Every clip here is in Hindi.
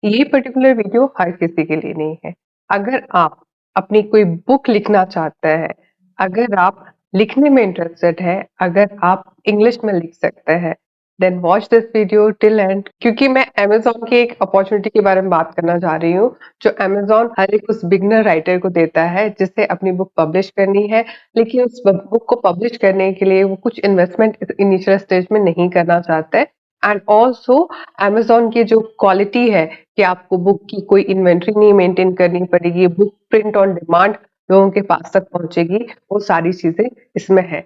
ये पर्टिकुलर वीडियो हर किसी के लिए नहीं है। अगर आप अपनी कोई बुक लिखना चाहते हैं, अगर आप लिखने में इंटरेस्टेड हैं, अगर आप इंग्लिश में लिख सकते हैं, then watch this video till end, क्योंकि मैं अमेज़न की एक अपॉर्च्युनिटी के बारे में बात करना चाह रही हूँ, जो अमेज़न हर एक उस बिगिनर राइटर को देता है, जिसे अपनी बुक पब्लिश करनी है, लेकिन उस ब बुक को पब्लिश करने के लिए वो कुछ इन्वेस्टमेंट इस इनिशियल स्टेज में नहीं करना चाहते एंड ऑल्सो अमेज़न की जो क्वालिटी है कि आपको बुक की कोई इन्वेंटरी नहीं मेंटेन करनी पड़ेगी, बुक प्रिंट ऑन डिमांड लोगों के पास तक पहुँचेगी, वो सारी चीज़ें इसमें है।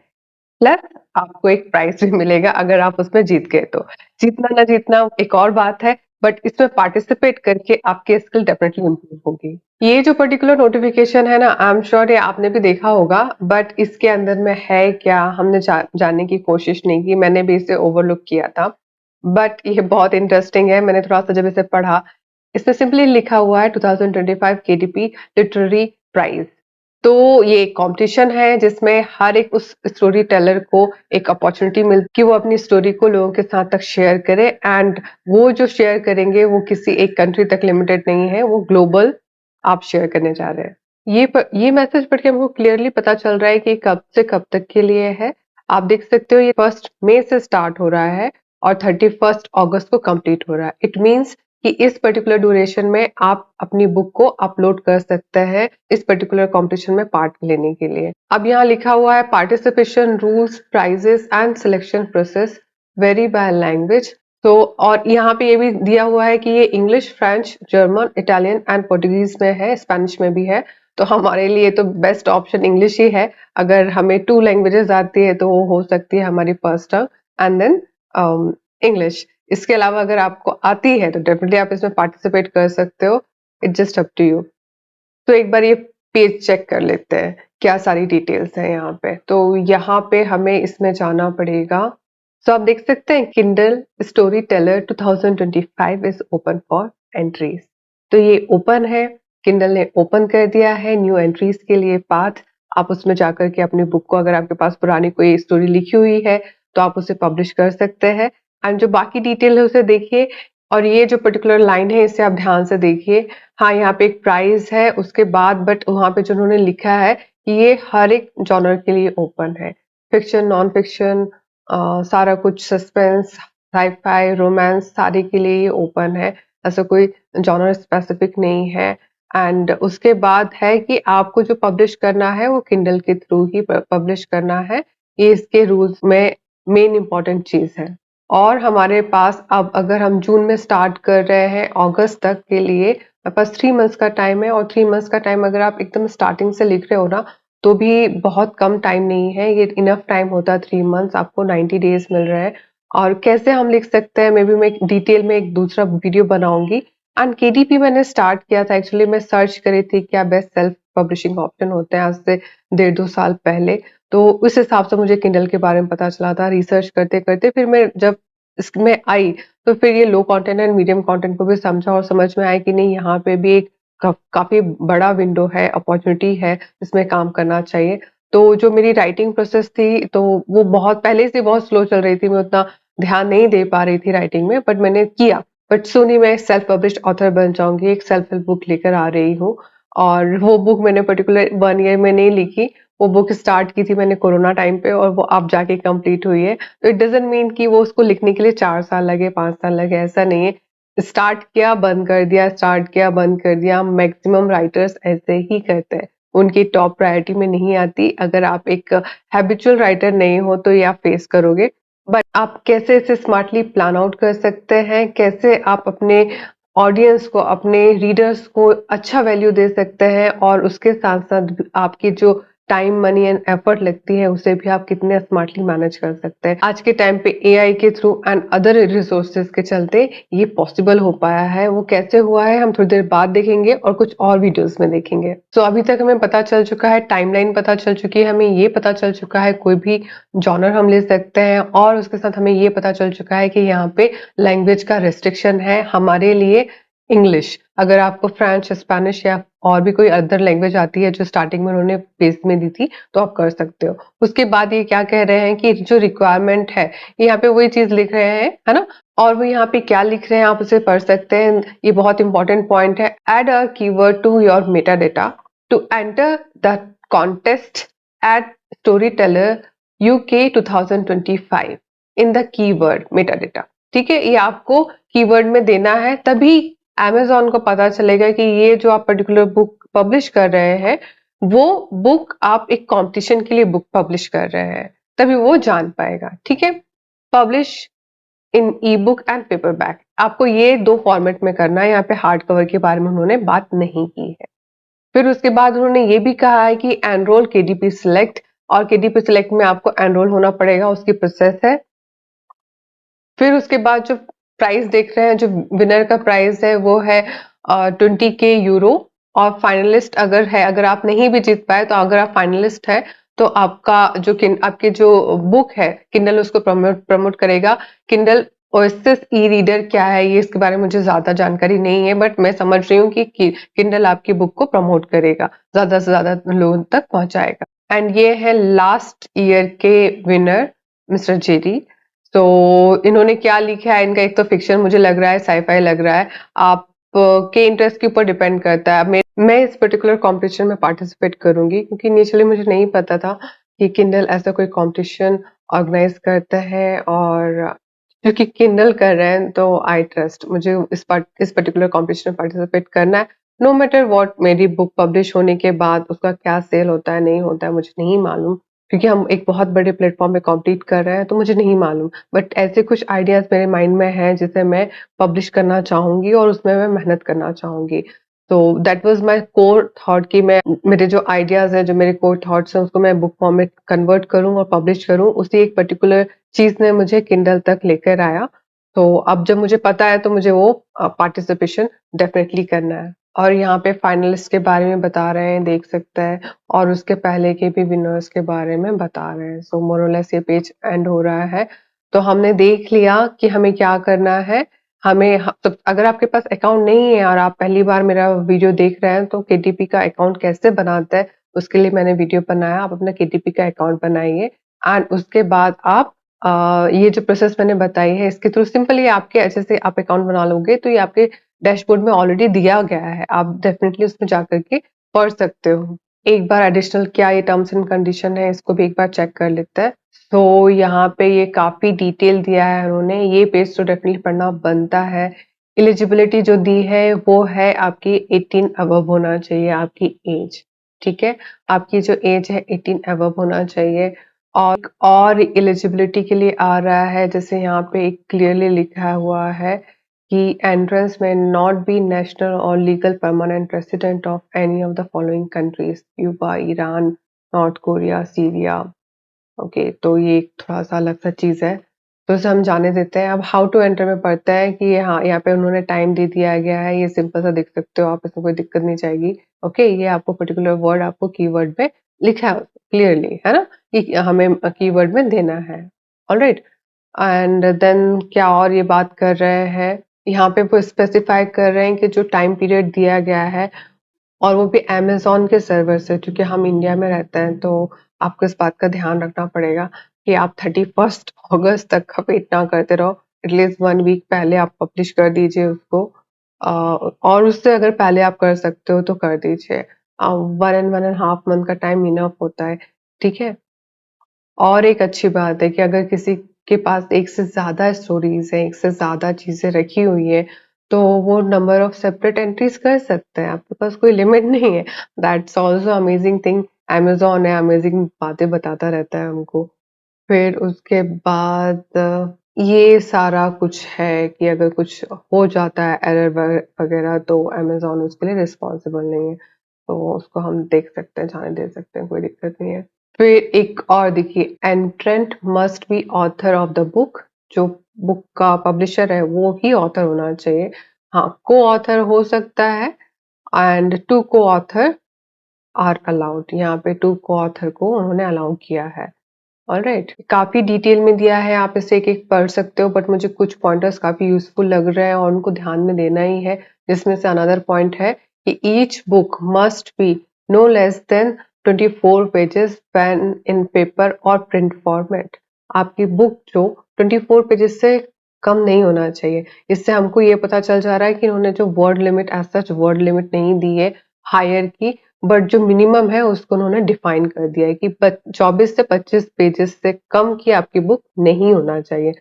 प्लस आपको एक प्राइज़ भी मिलेगा अगर आप उसमें जीत गए तो। जीतना ना जीतना एक और बात है, बट इसमें पार्टिसिपेट करके आपकी स्किल डेफिनिटली इम्प्रूव होगी। ये जो पर्टिकुलर नोटिफ़िकेशन है ना, आई एम श्योर ये आपने भी देखा होगा, बट इसके अंदर में है क्या, हमने जानने की कोशिश नहीं की, मैंने भी इसे ओवरलुक किया था। बट ये बहुत इंटरेस्टिंग है, मैंने थोड़ा-सा जब इसे पढ़ा, इसमें सिंपली लिखा हुआ है 2025 केडीपी लिटरेरी प्राइज़। तो ये एक कॉम्पिटिशन है जिसमें हर एक उस स्टोरी टेलर को एक अपॉर्चुनिटी मिलती कि वो अपनी स्टोरी को लोगों के साथ तक शेयर करे एंड वो जो शेयर करेंगे वो किसी एक कंट्री तक लिमिटेड नहीं है, वो ग्लोबल आप शेयर करने जा रहे हैं। ये मैसेज पढ़ के हमको क्लियरली पता चल रहा है कि कब से कब तक के लिए है। आप देख सकते हो ये 1 मई से स्टार्ट हो रहा है और 31 अगस्त को कंप्लीट हो रहा है। इट मीन्स कि इस पर्टिकुलर ड्यूरेशन में आप अपनी बुक को अपलोड कर सकते हैं इस पर्टिकुलर कॉम्पिटिशन में पार्ट लेने के लिए। अब यहाँ लिखा हुआ है participation rules, prizes and selection process vary by language. तो और यहाँ पे ये भी दिया हुआ है कि ये English, French, German, Italian and Portuguese में है, स्पेनिश में भी है। तो हमारे लिए तो बेस्ट ऑप्शन इंग्लिश ही है। अगर हमें 2 लैंग्वेजेस आती है तो वो हो सकती है हमारी first tongue and then English. इसके अलावा अगर आपको आती है तो डेफिनेटली आप इसमें पार्टिसिपेट कर सकते हो। It's just up to you. तो एक बार ये पेज चेक कर लेते हैं, क्या सारी डिटेल्स हैं यहाँ पे। तो यहाँ पे हमें इसमें जाना पड़ेगा। सो आप देख सकते हैं Kindle story teller 2025 is open for entries. तो ये ओपन है, किंडल ने ओपन कर दिया है न्यू एंट्रीज के लिए पाथ। आप उसमें जाकर के अपनी बुक को, अगर आपके पास पुरानी कोई स्टोरी लिखी हुई है तो आप उसे पब्लिश कर सकते हैं एंड जो बाकी डिटेल है उसे देखिए। और ये जो पर्टिकुलर लाइन है इसे आप ध्यान से देखिए। हाँ, यहाँ पे एक प्राइज़ है उसके बाद, बट वहाँ पे जो उन्होंने लिखा है कि ये हर एक जॉनर के लिए ओपन है। फ़िक्शन, नॉन फ़िक्शन, सारा कुछ, सस्पेंस, साइ-फाई, रोमांस, सारे के लिए ये ओपन है। ऐसा कोई जॉनर स्पेसिफ़िक नहीं है। एंड उसके बाद है कि आपको जो पब्लिश करना है वो किंडल के थ्रू ही पब्लिश करना है। ये इसके रूल्स में मेन इम्पोर्टेंट चीज़ है। और हमारे पास अब अगर हम जून में स्टार्ट कर रहे हैं अगस्त तक के लिए, मेरे पास 3 मंथ्स का टाइम है और 3 मंथ्स का टाइम अगर आप एकदम स्टार्टिंग से लिख रहे हो ना, तो भी बहुत कम टाइम नहीं है, ये इनफ टाइम होता है। 3 मंथ्स आपको 90 डेज़ मिल रहे हैं। और कैसे हम लिख सकते हैं, मे बी मैं एक डिटेल में एक दूसरा वीडियो बनाऊँगी। एंड केडीपी मैंने स्टार्ट किया था, एक्चुअली मैं सर्च करी थी क्या बेस्ट सेल्फ पब्लिशिंग ऑप्शन होते हैं आज से 1.5-2 साल पहले। तो उस हिसाब से मुझे किंडल के बारे में पता चला था। रिसर्च करते-करते फिर मैं जब इसमें आई, तो फिर ये लो कंटेंट एंड मीडियम कंटेंट को भी समझा और समझ में आया कि नहीं, यहाँ पे भी एक काफ़ी बड़ा विंडो है, अपॉर्च्युनिटी है, इसमें काम करना चाहिए। तो जो मेरी राइटिंग प्रोसेस थी, तो वो बहुत पहले से बहुत स्लो चल रही थी, मैं उतना ध्यान नहीं दे पा रही थी राइटिंग में, बट मैंने किया। बट सोनी मैं सेल्फ पब्लिश्ड ऑथर बन जाऊँगी, एक सेल्फ हेल्प बुक लेकर आ रही हूँ और वो बुक मैंने पर्टिकुलर 1 ईयर में नहीं लिखी, वो बुक स्टार्ट की थी मैंने कोरोना टाइम पे और वो अब जाके कंप्लीट हुई है। तो इट डज़न्ट मीन कि वो उसको लिखने के लिए 4 साल लगे, 5 साल लगे, ऐसा नहीं है। स्टार्ट किया, बंद कर दिया, स्टार्ट किया, बंद कर दिया। मैक्सिमम राइटर्स ऐसे ही करते हैं। उनकी टॉप प्रायोरिटी में नहीं आती। अगर आप एक हैबिचुअल राइटर नहीं हो तो ये आप फेस करोगे। बट आप कैसे इसे स्मार्टली प्लान आउट कर सकते हैं, कैसे आप अपने ऑडियंस को, अपने रीडर्स को अच्छा वैल्यू दे सकते हैं और उसके साथ-साथ आपकी जो टाइम, मनी एंड एफर्ट लगती है, उसे भी आप कितने स्मार्टली मैनेज कर सकते हैं। आज के टाइम पे एआई के थ्रू एंड अदर रिसोर्सेज़ के चलते ये पॉसिबल हो पाया है। वो कैसे हुआ है हम थोड़ी देर बाद देखेंगे और कुछ और वीडियोज़ में देखेंगे। सो अभी तक हमें पता चल चुका है, टाइमलाइन पता चल चुकी है, हमें ये पता चल चुका है कोई भी जॉनर हम ले सकते हैं और उसके साथ हमें ये पता चल चुका है कि यहाँ पे लैंग्वेज का रिस्ट्रिक्शन है हमारे लिए इंग्लिश। अगर आपको फ्रेंच, स्पेनिश या और भी कोई अदर लैंग्वेज आती है जो स्टार्टिंग में उन्होंने बेस में दी थी, तो आप कर सकते हो। उसके बाद ये क्या कह रहे हैं कि जो रिक्वायरमेंट है, यहाँ पे वही चीज़ लिख रहे हैं, है ना? और वो यहाँ पे क्या लिख रहे हैं आप उसे पढ़ सकते हैं, ये बहुत इंपॉर्टेंट पॉइंट है। Add a keyword to your meta data to enter the contest at storyteller UK 2025 in the keyword meta data. ठीक है, ये आपको कीवर्ड में देना है, तभी Amazon को पता चलेगा कि ये जो आप पर्टिकुलर बुक पब्लिश कर रहे हैं वो बुक आप एक कंपटीशन के लिए बुक पब्लिश कर रहे हैं, तभी वो जान पाएगा। ठीक है, publish in E book and paperback, आपको ये दो फॉर्मेट में करना है। यहाँ पे हार्ड कवर के बारे में उन्होंने बात नहीं की है। फिर उसके बाद उन्होंने ये भी कहा है कि एनरोल केडीपी सिलेक्ट, और केडीपी सिलेक्ट में आपको एनरोल होना पड़ेगा, उसकी प्रोसेस है। फिर उसके बाद जो प्राइस देख रहे हैं, जो विनर का प्राइस है वो है 20K यूरो। और फाइनलिस्ट अगर है, अगर आप नहीं भी जीत पाए तो अगर आप फाइनलिस्ट है तो आपका जो आपके जो बुक है किंडल उसको प्रमोट करेगा। किंडल ओएसिस ई रीडर क्या है, ये इसके बारे में मुझे ज्यादा जानकारी नहीं है, बट मैं समझ रही हूँ कि किंडल आपकी बुक को प्रमोट करेगा, ज्यादा से ज्यादा लोगों तक पहुंचाएगा। एंड ये है लास्ट ईयर के विनर मिस्टर जेरी। तो इन्होंने क्या लिखा है, इनका एक तो फिक्शन मुझे लग रहा है, साईफाई लग रहा है, आप के इंटरेस्ट के ऊपर डिपेंड करता है। मैं इस पर्टिकुलर कंपटीशन में पार्टिसिपेट करूंगी, क्योंकि इनिशियली मुझे नहीं पता था कि किंडल ऐसा कोई कंपटीशन ऑर्गेनाइज करता है, और क्योंकि किंडल कर रहे हैं तो आई ट्रस्ट, मुझे इस पर्टिकुलर कंपटीशन में पार्टिसिपेट करना है। नो मैटर व्हाट, मेरी बुक पब्लिश होने के बाद उसका क्या सेल होता है नहीं होता है मुझे नहीं मालूम, क्योंकि हम एक बहुत बड़े प्लेटफॉर्म पे कॉम्पीट कर रहे हैं, तो मुझे नहीं मालूम। बट ऐसे कुछ आइडियाज मेरे माइंड में हैं जिसे मैं पब्लिश करना चाहूंगी और उसमें मैं मेहनत करना चाहूंगी। तो that was my core thought कि मैं मेरे जो आइडियाज हैं, जो मेरे कोर थॉट्स हैं, उसको मैं बुक फॉर्म में कन्वर्ट करूं और पब्लिश करूं। उसी एक पर्टिकुलर चीज ने मुझे किंडल तक लेकर आया। तो अब जब मुझे पता है तो मुझे वो पार्टिसिपेशन डेफिनेटली करना है। और यहाँ पे फाइनलिस्ट के बारे में बता रहे हैं, देख सकते हैं, और उसके पहले के भी विनर्स के बारे में बता रहे हैं। सो मोरलेस ये पेज एंड हो रहा है। तो हमने देख लिया कि हमें क्या करना है। तो अगर आपके पास अकाउंट नहीं है और आप पहली बार मेरा वीडियो देख रहे हैं, तो केटीपी का अकाउंट कैसे बनाते हैं उसके लिए मैंने वीडियो बनाया। आप अपना केटीपी का अकाउंट बनाइए, एंड उसके बाद आप ये जो प्रोसेस मैंने बताई है इसके थ्रू सिंपली आपके अच्छे से आप अकाउंट बना लोगे, तो ये आपके डैशबोर्ड में ऑलरेडी दिया गया है, आप डेफिनेटली उसमें जाकर के पढ़ सकते हो। एक बार एडिशनल क्या ये टर्म्स एंड कंडीशन है इसको भी एक बार चेक कर लेते हैं। तो यहाँ पे ये काफी डिटेल दिया है उन्होंने, ये पेज तो डेफिनेटली पढ़ना बनता है। एलिजिबिलिटी जो दी है वो है आपकी 18 अबव होना चाहिए, आपकी एज। ठीक है, आपकी जो एज है 18 अबव होना चाहिए। और एलिजिबिलिटी के लिए आ रहा है, जैसे यहाँ पे एक क्लियरली लिखा हुआ है कि एंट्रेंस में नॉट बी नेशनल और legal permanent resident of any of the following countries, Cuba, Iran, north Korea, Syria. Okay, तो ये एक थोड़ा सा अलग सा चीज है, तो इसे हम जाने देते हैं। अब हाउ टू एंटर में पढ़ता है कि हाँ, यहाँ पे उन्होंने टाइम दे दिया गया है, ये सिंपल सा देख सकते हो आप, इसमें कोई दिक्कत नहीं जाएगी। ओके, ये आपको पर्टिकुलर वर्ड आपको कीवर्ड में लिखा है क्लियरली, है ना, कि हमें कीवर्ड में देना है। ऑलराइट, एंड देन क्या और ये बात कर रहे हैं, यहाँ पे वो स्पेसिफाई कर रहे हैं कि जो टाइम पीरियड दिया गया है, और वो भी अमेज़न के सर्वर से, क्योंकि हम इंडिया में रहते हैं, तो आपको इस बात का ध्यान रखना पड़ेगा कि आप 31 अगस्त तक का वेट ना करते रहो। एटलीस्ट 1 वीक पहले आप पब्लिश कर दीजिए उसको, और उससे अगर पहले आप कर सकते हो तो कर दीजिए। 1 and 1.5 मंथ का टाइम इनफ होता है। ठीक है, और एक अच्छी बात है कि अगर किसी के पास एक से ज़्यादा स्टोरीज़ हैं, एक से ज़्यादा चीज़ें रखी हुई हैं, तो वो नंबर ऑफ सेपरेट एंट्रीज़ कर सकते हैं, आपके पास कोई लिमिट नहीं है। That's also amazing thing, Amazon है, अमेजिंग बातें बताता रहता है हमको। फिर उसके बाद ये सारा कुछ है कि अगर कुछ हो जाता है एरर वगैरह, तो अमेज़न उसके लिए रिस्पॉन्सिबल नहीं है, तो उसको हम देख सकते हैं, जाने दे सकते हैं, कोई दिक्कत नहीं है। फिर एक और देखिए, एंट्रेंट must be author of the book, जो बुक का पब्लिशर है वो ही ऑथर होना चाहिए। हाँ, को ऑथर हो सकता है, एंड टू को ऑथर आर अलाउड, यहाँ पे टू को ऑथर को उन्होंने अलाउ किया है। ऑलराइट, काफी डिटेल में दिया है, आप इसे एक एक पढ़ सकते हो, बट मुझे कुछ पॉइंटर्स काफी यूजफुल लग रहे हैं और उनको ध्यान में देना ही है। जिसमें से अनदर पॉइंट है कि each book must be no less than 24 pages pen in paper और प्रिंट फॉर्मेट। आपकी बुक जो 24 पेजेस से कम नहीं होना चाहिए। इससे हमको ये पता चल जा रहा है कि इन्होंने जो word limit as such word limit नहीं दी है हायर की, बट जो मिनिमम है उसको उन्होंने डिफाइन कर दिया है कि 24 से 25 पेजेस से कम की आपकी बुक नहीं होना चाहिए।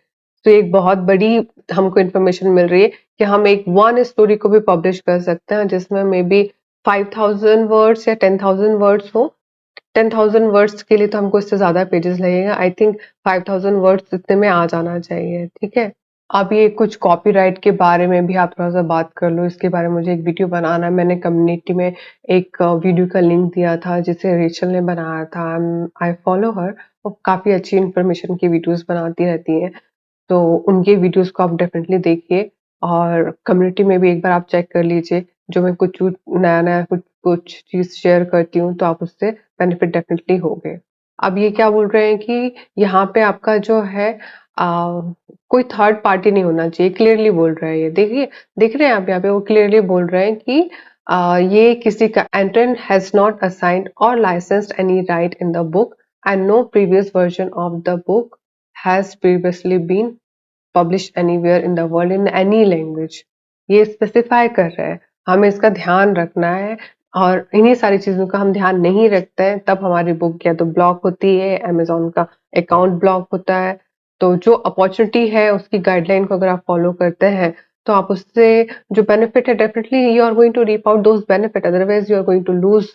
तो एक बहुत बड़ी हमको इन्फॉर्मेशन मिल रही है कि हम एक वन स्टोरी को भी पब्लिश कर सकते हैं जिसमें मे बी 5000 वर्ड्स या 10,000 वर्ड्स हो। 10,000 वर्ड्स के लिए तो हमको इससे ज़्यादा पेजेस लगेगा। आई थिंक 5,000 वर्ड्स इतने में आ जाना चाहिए, ठीक है? अब ये कुछ कॉपीराइट के बारे में भी आप थोड़ा-सा बात कर लो, इसके बारे में मुझे एक वीडियो बनाना है। मैंने कम्युनिटी में एक वीडियो का लिंक दिया था जिसे रेचल ने बनाया था। आई फॉलो हर, वो काफ़ी अच्छी इन्फॉर्मेशन की वीडियोज़ बनाती रहती हैं। तो उनके वीडियोज़ को आप डेफ़िनेटली देखिए और कम्युनिटी में भी एक बार आप चेक कर लीजिए। जो मैं कुछ नया-नया कुछ चीज़ शेयर करती हूँ तो आप उससे बेनिफिट डेफ़िनेटली होगे। अब ये क्या बोल रहे हैं कि यहाँ पे आपका जो है कोई थर्ड पार्टी नहीं होना चाहिए, क्लियरली बोल रहा है ये। देखिए, देख रहे हैं आप यहाँ पे वो क्लियरली बोल रहे हैं कि ये किसी का एंटरन हैज़ नॉट असाइन्ड और licensed any right in the book and no previous version of the book has previously been published anywhere in the world in any language. ये स्पेसिफाई कर रहा है, हमें इसका ध्यान रखना है और इन्हीं सारी चीज़ों का हम ध्यान नहीं रखते हैं तब हमारी बुक या तो ब्लॉक होती है, अमेज़न का अकाउंट ब्लॉक होता है। तो जो अपॉर्च्युनिटी है उसकी गाइडलाइन को अगर आप फॉलो करते हैं, तो आप उससे जो बेनिफिट है definitely you are going to reap out those benefit otherwise you are going to lose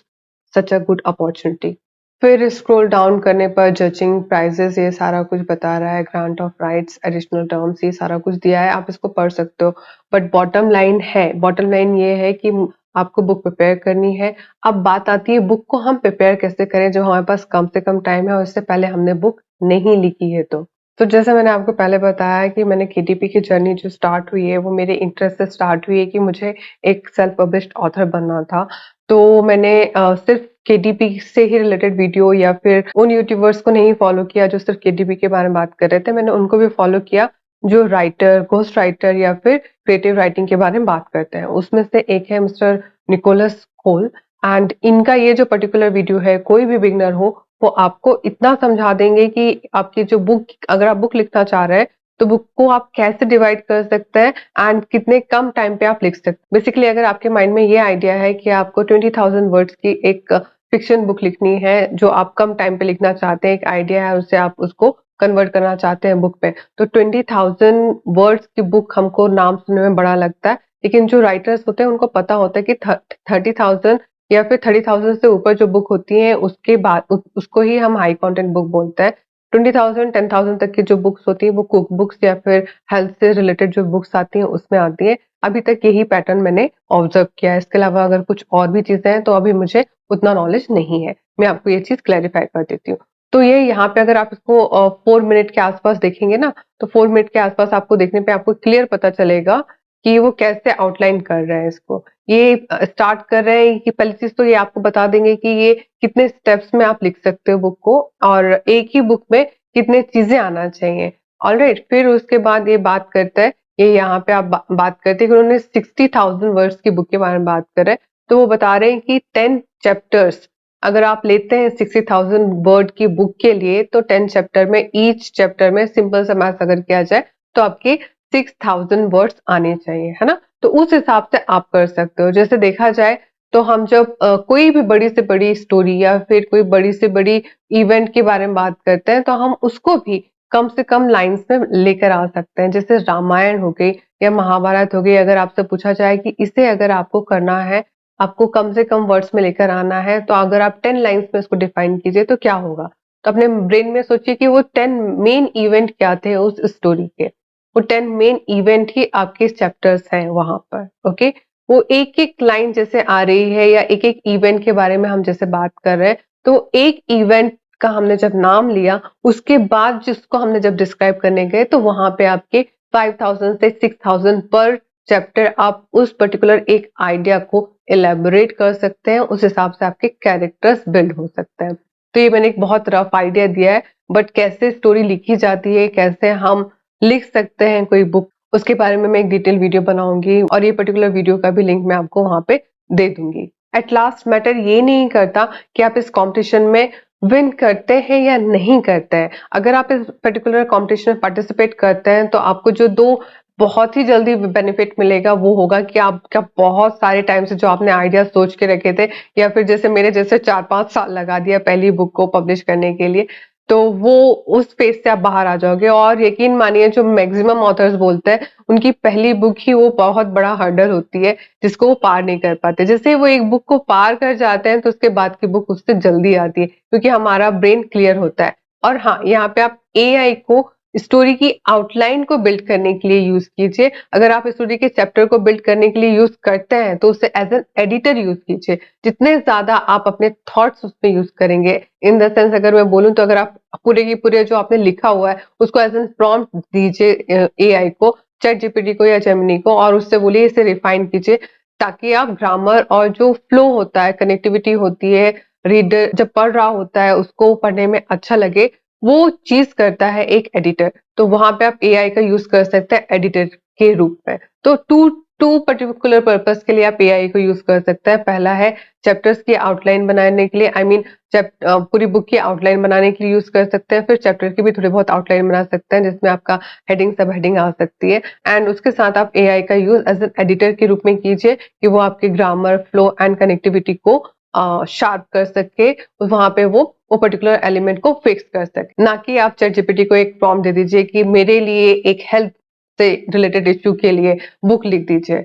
such a good opportunity. फिर स्क्रॉल डाउन करने पर जजिंग प्राइजेस ये सारा कुछ बता रहा है, grant of rights, additional terms ये सारा कुछ दिया है, आप इसको पढ़ सकते हो। बट बॉटम लाइन ये है कि आपको बुक प्रिपेयर करनी है। अब बात आती है बुक को हम प्रिपेयर कैसे करें जब हमारे पास कम से कम टाइम है और इससे पहले हमने बुक नहीं लिखी है तो। तो जैसे मैंने आपको पहले बताया कि मैंने केटीपी की जर्नी जो स्टार्ट हुई है वो मेरे इंटरेस्ट से स्टार्ट हुई है कि मुझे एक सेल्फ पब्लिश्ड ऑथर बनना था। तो मैंने सिर्फ केटीपी से ही रिलेटेड वीडियो या फिर उन यूट्यूबर्स को नहीं फॉलो किया जो सिर्फ केटीपी के बारे में बात कर रहे थे, मैंने उनको भी फॉलो किया जो राइटर, घोस्ट राइटर या फिर क्रिएटिव राइटिंग के बारे में बात करते हैं। उसमें से एक है मिस्टर निकोलस कोल एंड इनका ये जो पर्टिकुलर वीडियो है कोई भी बिगनर हो वो आपको इतना समझा देंगे कि आपकी जो बुक अगर आप बुक लिखना चाह रहे हैं तो बुक को आप कैसे डिवाइड कर सकते हैं एंड कितने कम टाइम पे आप लिख सकते हैं। बेसिकली अगर आपके माइंड में ये आइडिया है कि आपको 20,000 वर्ड्स की एक फिक्शन बुक लिखनी है जो आप कम टाइम पे लिखना चाहते हैं, एक आइडिया है उससे आप उसको कन्वर्ट करना चाहते हैं बुक पे, तो 20,000 वर्ड्स की बुक हमको नाम सुनने में बड़ा लगता है, लेकिन जो राइटर्स होते हैं उनको पता होता है कि 30,000 या फिर 30,000 से ऊपर जो बुक होती है उसके बाद उसको ही हम हाई कंटेंट बुक बोलते हैं। 20,000 10,000 तक की जो बुक्स होती है वो कुक बुक्स या फिर हेल्थ से रिलेटेड जो बुक्स आती हैं उसमें आती है। अभी तक यही पैटर्न मैंने ऑब्जर्व किया है। इसके अलावा अगर कुछ और भी चीजें हैं तो अभी मुझे उतना नॉलेज नहीं है। मैं आपको ये चीज क्लैरिफाई कर देती हूँ। तो ये यहाँ पे अगर आप इसको 4 मिनट के आसपास देखेंगे ना, तो 4 मिनट के आसपास आपको देखने पे आपको क्लियर पता चलेगा कि वो कैसे आउटलाइन कर रहे हैं इसको। ये स्टार्ट कर रहे हैं कि पहली चीज तो ये आपको बता देंगे कि ये कितने स्टेप्स में आप लिख सकते हो बुक को और एक ही बुक में कितने चीजें आना चाहिए। ऑलराइट, फिर उसके बाद ये बात करता है, ये यहाँ पे आप बात करते हैं कि उन्होंने 60,000 वर्ड्स की बुक के बारे में बात कर रहे हैं, तो वो बता रहे हैं कि 10 चैप्टर्स अगर आप लेते हैं 60,000 वर्ड की बुक के लिए तो 10 चैप्टर में ईच चैप्टर में सिंपल सा मैथ अगर किया जाए तो आपके 6,000 वर्ड्स आने चाहिए, है ना? तो उस हिसाब से आप कर सकते हो। जैसे देखा जाए तो हम जब कोई भी बड़ी से बड़ी स्टोरी या फिर कोई बड़ी से बड़ी इवेंट के बारे में बात करते हैं तो हम उसको भी कम से कम लाइन्स में लेकर आ सकते हैं। जैसे रामायण हो गई या महाभारत हो गई, अगर आपसे पूछा जाए कि इसे अगर आपको करना है, आपको कम से कम वर्ड्स में लेकर आना है, तो अगर आप 10 लाइन्स में इसको डिफाइन कीजिए तो क्या होगा? तो अपने ब्रेन में सोचिए कि वो 10 मेन इवेंट क्या थे उस स्टोरी के। वो 10 मेन इवेंट ही आपके चैप्टर्स हैं वहां पर, ओके? वो एक-एक लाइन जैसे आ रही है या एक-एक इवेंट के बारे में हम जैसे बात कर रहे हैं, तो एक इवेंट का हमने जब नाम लिया, उसके बाद जिसको हमने जब डिस्क्राइब करने गए, तो वहां पे आपके 5,000 से 6,000 पर चैप्टर आप उस पर्टिकुलर एक आइडिया को इलेबोरेट कर सकते हैं, उस हिसाब से आपके कैरेक्टर्स बिल्ड हो सकते हैं। तो ये मैंने एक बहुत रफ आइडिया दिया है, बट कैसे स्टोरी लिखी जाती है, कैसे हम लिख सकते हैं कोई बुक, उसके बारे में मैं एक डिटेल वीडियो बनाऊंगी और ये पर्टिकुलर वीडियो का भी लिंक मैं आपको वहां पे दे दूंगी। एट लास्ट मैटर ये नहीं करता कि आप इस कंपटीशन में विन करते हैं या नहीं करते हैं। अगर आप इस पर्टिकुलर कॉम्पिटिशन में पार्टिसिपेट करते हैं तो आपको जो 2 बहुत ही जल्दी बेनिफिट मिलेगा वो होगा कि आपका बहुत सारे टाइम से जो आपने आइडिया सोच के रखे थे या फिर जैसे मेरे जैसे 4-5 साल लगा दिया पहली बुक को पब्लिश करने के लिए, तो वो उस फेज़ से आप बाहर आ जाओगे और यकीन मानिए जो मैक्सिमम ऑथर्स बोलते हैं, उनकी पहली बुक ही वो बहुत बड़ा हर्डल होती है, जिसको वो पार नहीं कर पाते। जैसे ही वो एक बुक को पार कर जाते हैं, तो उसके बाद की बुक उससे जल्दी आती है, क्योंकि हमारा ब्रेन क्लियर होता है। और हाँ, यहाँ पे आप एआई को स्टोरी की आउटलाइन को बिल्ड करने के लिए यूज़ कीजिए। अगर आप स्टोरी के चैप्टर को बिल्ड करने के लिए यूज़ करते हैं, तो उसे एज़ एन एडिटर यूज़ कीजिए। जितने ज़्यादा आप अपने थॉट्स उसमें यूज़ करेंगे, इन द सेंस अगर मैं बोलूँ तो अगर आप पूरे के पूरे जो आपने लिखा हुआ है, उसको एज़ एन प्रॉम्प्ट दीजिए एआई को, चैट जीपीटी को या जेमिनी को और उससे बोलिए इसे रिफाइन कीजिए, ताकि आप ग्रामर और जो फ्लो होता है, कनेक्टिविटी होती है, रीडर जब पढ़ रहा होता है, उसको पढ़ने में अच्छा लगे, वो चीज़ करता है एक एडिटर। तो वहाँ पे आप एआई का यूज़ कर सकते हैं एडिटर के रूप में। तो टू पर्टिकुलर पर्पज़ के लिए आप एआई को यूज़ कर सकते हैं। पहला है चैप्टर्स की आउटलाइन बनाने के लिए, आई मीन पूरी बुक की आउटलाइन बनाने के लिए यूज़ कर सकते हैं। फिर चैप्टर की भी थोड़ी बहुत आउटलाइन बना सकते हैं, जिसमें आपका हेडिंग, सब हेडिंग आ सकती है एंड उसके साथ आप एआई का यूज़ एज़ एन एडिटर के रूप में कीजिए कि वो आपके ग्रामर, फ्लो एंड कनेक्टिविटी को शार्प कर सके, वहाँ पे वो पर्टिकुलर एलिमेंट को फिक्स कर सके। ना कि आप चैट जीपीटी को एक प्रॉम्प्ट दे दीजिए कि मेरे लिए एक हेल्थ से रिलेटेड इश्यू के लिए बुक लिख दीजिए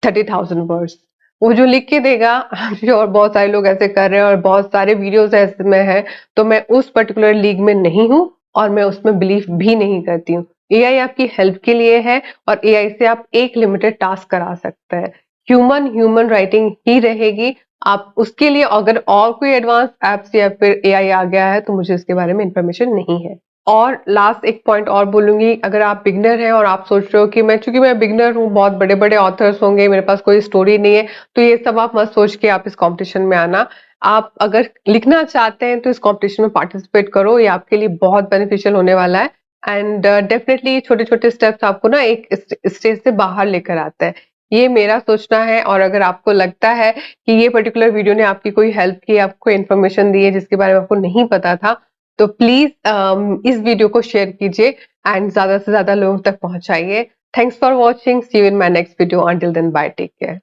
30,000 वर्ड्स। वो जो लिख के देगा और बहुत सारे लोग ऐसे कर रहे हैं और बहुत सारे वीडियोस ऐसे में हैं, तो मैं उस पर्टिकुलर लीग में नहीं हूँ और मैं उसमें बिलीव भी नहीं करती हूँ। एआई आपकी हेल्प के लिए है और एआई से आप एक लिमिटेड टास्क करा सकते हैं। ह्यूमन राइटिंग ही रहेगी। आप उसके लिए अगर और कोई एडवांस एप्स या फिर एआई आ गया है, तो मुझे इसके बारे में इन्फॉर्मेशन नहीं है। और लास्ट एक पॉइंट और बोलूँगी, अगर आप बिगिनर हैं और आप सोच रहे हो कि चूँकि मैं बिगिनर हूँ, बहुत बड़े-बड़े ऑथर्स होंगे, मेरे पास कोई स्टोरी नहीं है, तो ये सब आप मत सोच के आप इस कॉम्पिटिशन में आना। आप अगर लिखना चाहते हैं, तो इस कॉम्पिटिशन में पार्टिसिपेट करो, ये आपके लिए बहुत बेनिफिशियल होने वाला है एंड डेफिनिटली छोटे-छोटे स्टेप्स आपको ना एक स्टेज से बाहर लेकर आता है। ये मेरा सोचना है और अगर आपको लगता है कि ये पर्टिकुलर वीडियो ने आपकी कोई हेल्प की, आपको इन्फॉर्मेशन दी है जिसके बारे में आपको नहीं पता था, तो प्लीज़ इस वीडियो को शेयर कीजिए एंड ज़्यादा से ज़्यादा लोगों तक पहुँचाइए। Thanks for watching, see you in my next video, until then bye, take care.